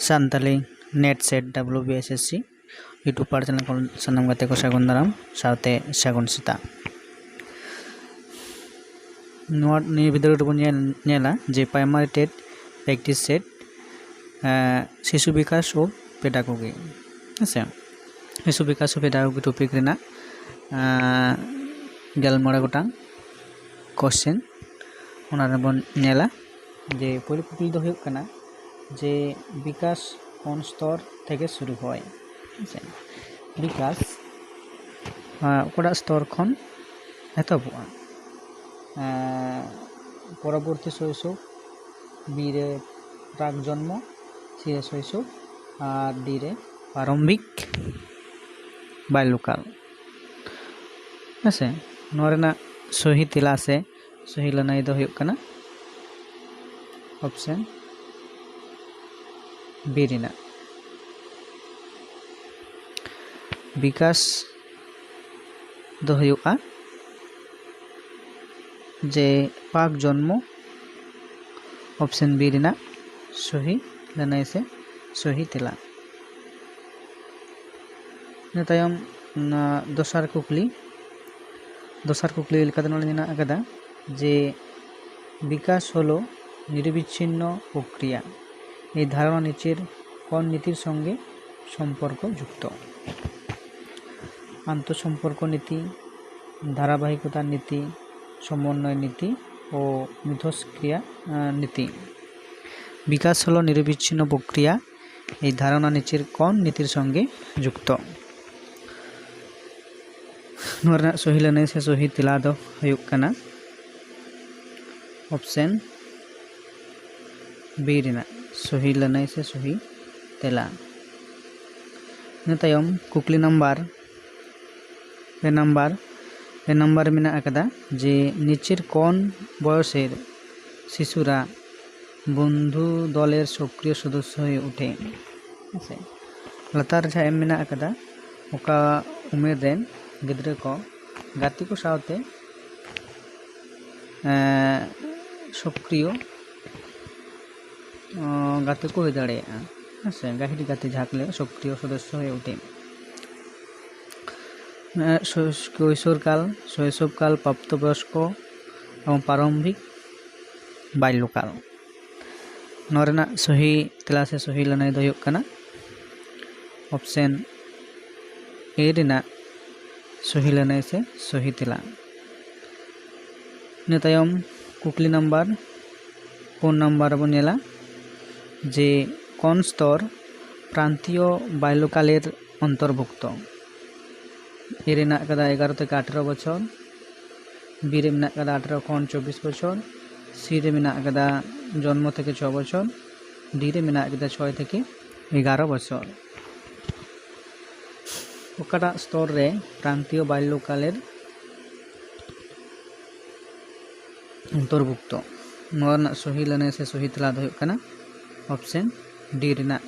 Santali net set WBSSC YouTube पर channel को सानाम गाते को सागुन दाराम सावते सागुन सेता नि भिडियो रे बन नेला जे प्राइमारी टेट प्रैक्टिस सेट शिशु विकास और पेडागोगी आछा शिशु विकास और पेडागोगी टपिक रेना 11 गोटां क्वेश्चन ओना रे बन नेला जे पहले कुकली दो हुयुग कना जे विकास कोन स्तर থেকে शुरू হয় विकास ओकड़ा स्तर खन एतबुआ परवर्ती शैशव बी रे प्राक जन्म सी रे शैशव और डी रे प्रारंभिक बाल्यकाल है नोरेना सही तिला से सही लनाई दो हुयुग कना ऑप्शन बी रेना विकास दो हुयुगा जे पाक जन्म ऑप्शन बी रेना सही लनाई से सही तिला तायम दोसार कुकली लेकाते नोडे मेना आकादा जे विकास हलो निरबिच्छिन्न प्रक्रिया এই ধারণা নিচের কোন নীতির সঙ্গে সম্পর্কযুক্ত আন্তঃসম্পর্ক নীতি ধারাবাহিকতার নীতি সমন্বয় নীতি ও মিথস্ক্রিয়া নীতি বিকাশ হলো নিরবিচ্ছিন্ন প্রক্রিয়া এই ধারণা নিচের কোন নীতির সঙ্গে যুক্ত নোরা সহিলানে সে সহি তেলা দো হুয়ুগ কানা অপশন बी रेना सही लनाई से सही तेला तायम कुकली नम्बर पे नम्बर मेना आकादा जे नीचेर कोन बयसेर शिशुरा बंधु दलेर सक्रिय सदस्य हये उठे लातार जहाँ एम मेना आकादा ओका उमेर रेन गिद्रा को गाती को सावते सक्रिय गाते को हुई दाड़ेया हाँ गाहिरी गाते झाँकले सक्रिय सदस्य हये उठे কৈশোরকাল শৈশবকাল প্রাপ্তবয়স্ক এবং প্রারম্ভিক বাল্যকাল नोरेना सही तेला से सही लनाई दो हुयुग कना ऑप्शन ए रेना सही लनाई से सही तेला इन तायम कुकली नम्बर 4 नम्बर बन नेला जे कोन स्तर प्रांतीय बाल्यकालेर अंतर्भुक्त ए रे मेना कदा 11 থেকে 18 বছর बी रे मेना कदा 18 खन 24 বছর सी रे मेना कदा जन्म থেকে 6 বছর डी रे मेना कदा 6 থেকে 11 বছর ओकाटा स्तर रे प्रांतीय बाल्यकालेर अंतर्भुक्त नोरना सही लनाई से सही तेला दो हुयुग कना ऑप्शन डी रेना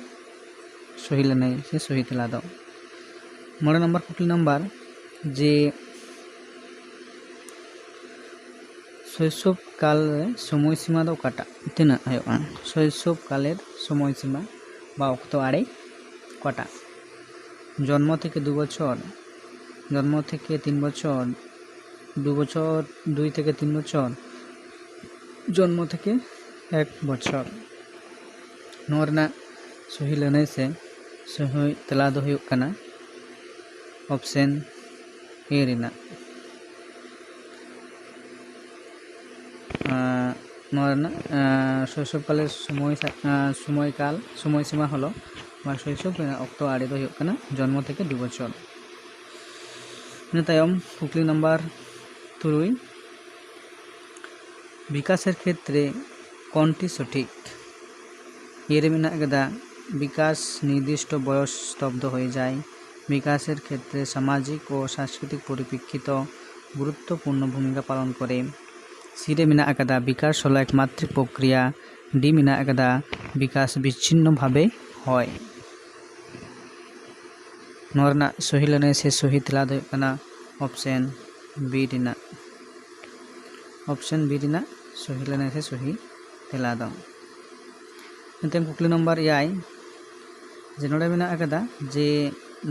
सही लनाई से सही तेला दो 9 नम्बर कुकली नम्बर जे शैशव काल समय सीमा दो काटा तीना हुयुगा शैशव कालेर समय सीमा बा अक्त आड़े कटा जन्म থেকে 2 বছর जन्म থেকে 3 বছর 2 বছর 2 থেকে 3 বছর जन्म থেকে 1 বছর नोरना सही लनाई से सही तेला दो हुयुग कना ऑप्शन ए रेना नोरना शैशवकालेर সময়কাল সময়সীমা हलो बा शैशव अक्त आड़े दो हुयुग कना जन्म থেকে 2 বছর इन तायम कुकली नम्बर 3 विकासेर क्षेत्रे कोनटी सठिक ये मेना कदा विकास निर्दिष्ट बयस स्तब्ध हो जाए विकासेर क्षेत्रे सामाजिक और सांस्कृतिक परिप्रेक्षित गुरुत्वपूर्ण भूमिका पालन करे सी रे मेना कदा विकास हलो एक मात्रिक प्रक्रिया डी मेना कदा विकास विच्छिन्न भावे हय नोरना सही लनाई से सही तेला दो हुयुग कना ऑप्शन बी रेना ऑप्शन बी रेना सही लनाई से सही तेला दो कुकली नम्बर 8 जे नोडे मेना आकादा जे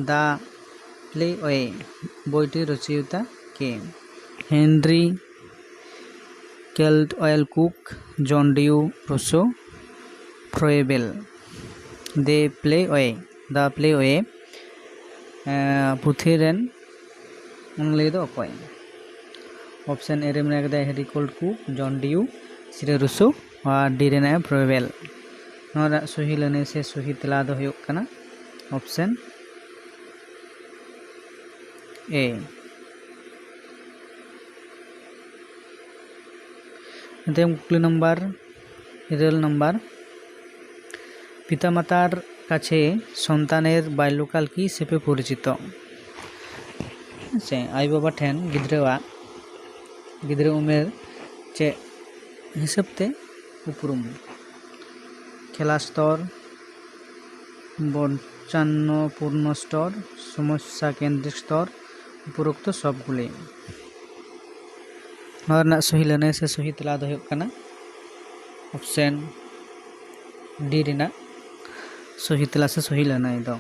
दा प्ले ओए बोईटी रचयिता के हेनरी कैल्डवेल कुक जन डिउ रुसो फ्रॉयबेल दा प्ले ओए पुथी रेन उनले दो अकय ऑप्शन ए रे मेना आकादा हेनरी कैल्ड कुक जन डिउ सिरे रुसो और डी रे ना फ्रॉयबेल नोरा सही लने से सही तेला दो हुयुग कना ऑप्शन ए कुकली नम्बर 8 नम्बर पितामातार काछे सन्तानेर बाल्यकाल की हिसेबे परिचित से आई बाबा ठेन गिद्रा उमेर चे हिसाबते उपरुम खेला स्तर बंचान्नपूर्ण स्तर समस्या केंद्रिक स्तर उपरोक्त सबगुली नोरना सही लने से सही तेला दो हुयुग कना ऑप्शन डी रेना सही तेला से सही लनाय दो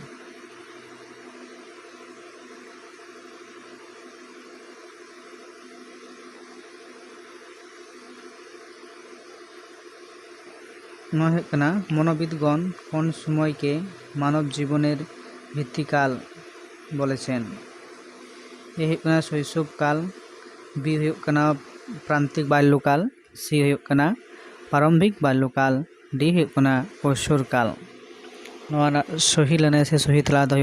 मनोविदगण कौन समय के मानव जीवनेर भित्तिकाल बोलेছেন ए शैशव काल बी प्रांतिक बाल्यकाल सी प्रारंभिक बाल्यकाल डी कैशोर काल सही लने से सही तेला दो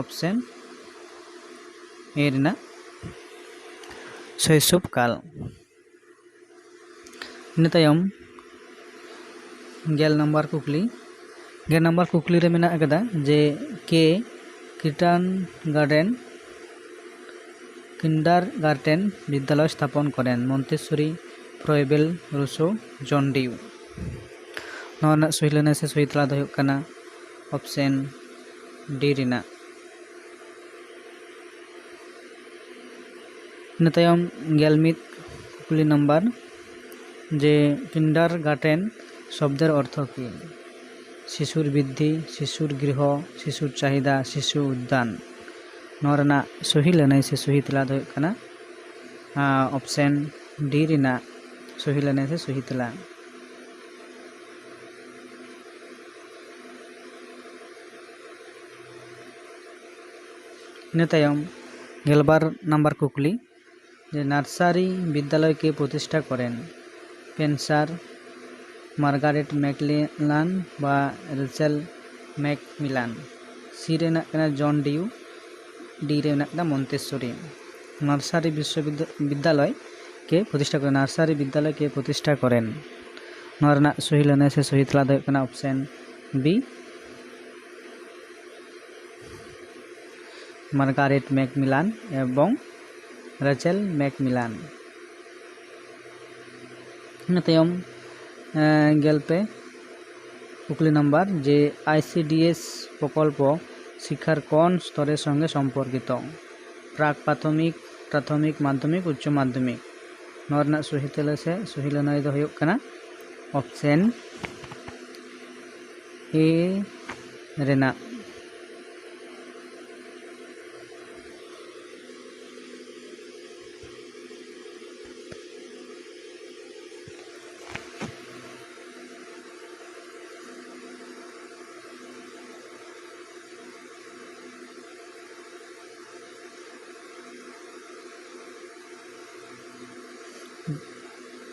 ऑप्शन ए रेना शैशव काल इन तायम गेल नम्बर कुकली रे मेना आकादा जे के किंडारगार्टेन विद्यालय स्थापन करें मन्टेसरी फ्रॉयबेल रुसो जन डिउ नोना सही लने से सही तेला दो हुयुग कना ऑप्शन डी रेना इन तायम गेल मिद कुकली नम्बर जे किंडारगार्टेन शब्देर अर्थ की शिशुर बृद्धि शिशुर गृह शिशुर चाहिदा शिशु उद्यान नोरना सही लने से सही तेला दो हुयुग कना ऑप्शन डी रेना सही लने से सही तेला इन तायम गेलबार नम्बर कुकली जे नार्सारी विद्यालय के प्रतिष्ठा करें पेंसार मार्गारेट मैकमिलान बा रेचेल मैकमिलान सी रेना जन डिउ डी रेना मन्टेसरी नार्सारी विद्यालय के प्रतिष्ठा करें नोरना सही लने से सही तेला दो हुयुग ऑप्शन बी मार्गारेट मैकमिलान एवं रेचेल मैकमिलान इन तायम गेलपे कुकली नम्बर जे ICDS प्रकल्प शिक्षार कौन स्तरेर संगे सम्पर्कित प्राक प्राथमिक माध्यमिक उच्च माध्यमिक नोरना सही तेला से सही लनाय दो हुयुग कना ऑप्शन ए रेना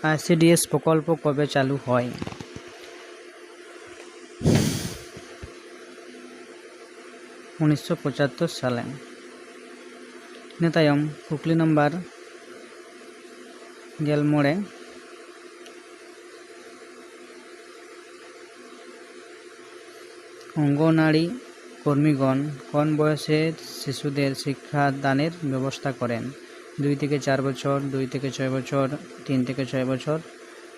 ICDS प्रकल्प कबे चालू है 1975 साले इन तायम कुकली नम्बर गेल मोड़े अंगनवाड़ी कर्मीगण कौन बयसे शिशुदेर शिक्षा दानेर व्यवस्था करें 2 থেকে 4 বছর 2 থেকে 6 বছর 3 থেকে 6 বছর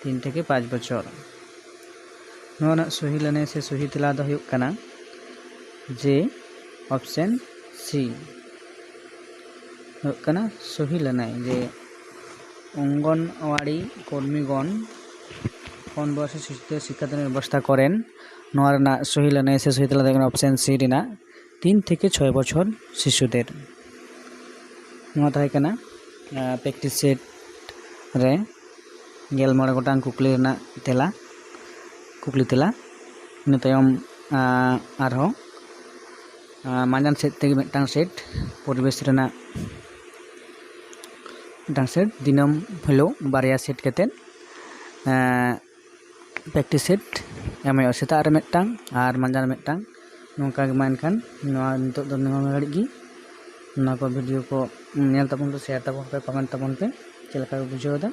3 থেকে 5 বছর नोना सही लने से सही तेला दो हुयुग कना जे ऑप्शन सी हुयुग कना सही लनाय जे अंगनवाड़ी कर्मीगण कौन बयसे शिशुदेर शिक्षादानेर व्यवस्था करें नोआ रेना सही लैनाय से सही तेला दो ऑप्शन सी रेना 3 থেকে 6 বছর शिशुদের नोआ ताहे कना प्रैक्टिस सेट रे 11 गोटांग कुकली रेना तेला कुकली तेला इन तायम आरहो मांजान सेट तेगे मिदटांग सेट परिवेश रेना मिदटांग सेट दिनम हिलो बारिया सेट कतेन प्रैक्टिस सेट एमयो सेता रे मिदटांग आर मांजान मिदटांग नोंका गे मानखान नोआ नितो दो नोआ घड़ी गी नोआ को वीडियो को नेल ताबन पे शेयर ताबन पे कमेंट ताबन पे चेलका बुझाव दा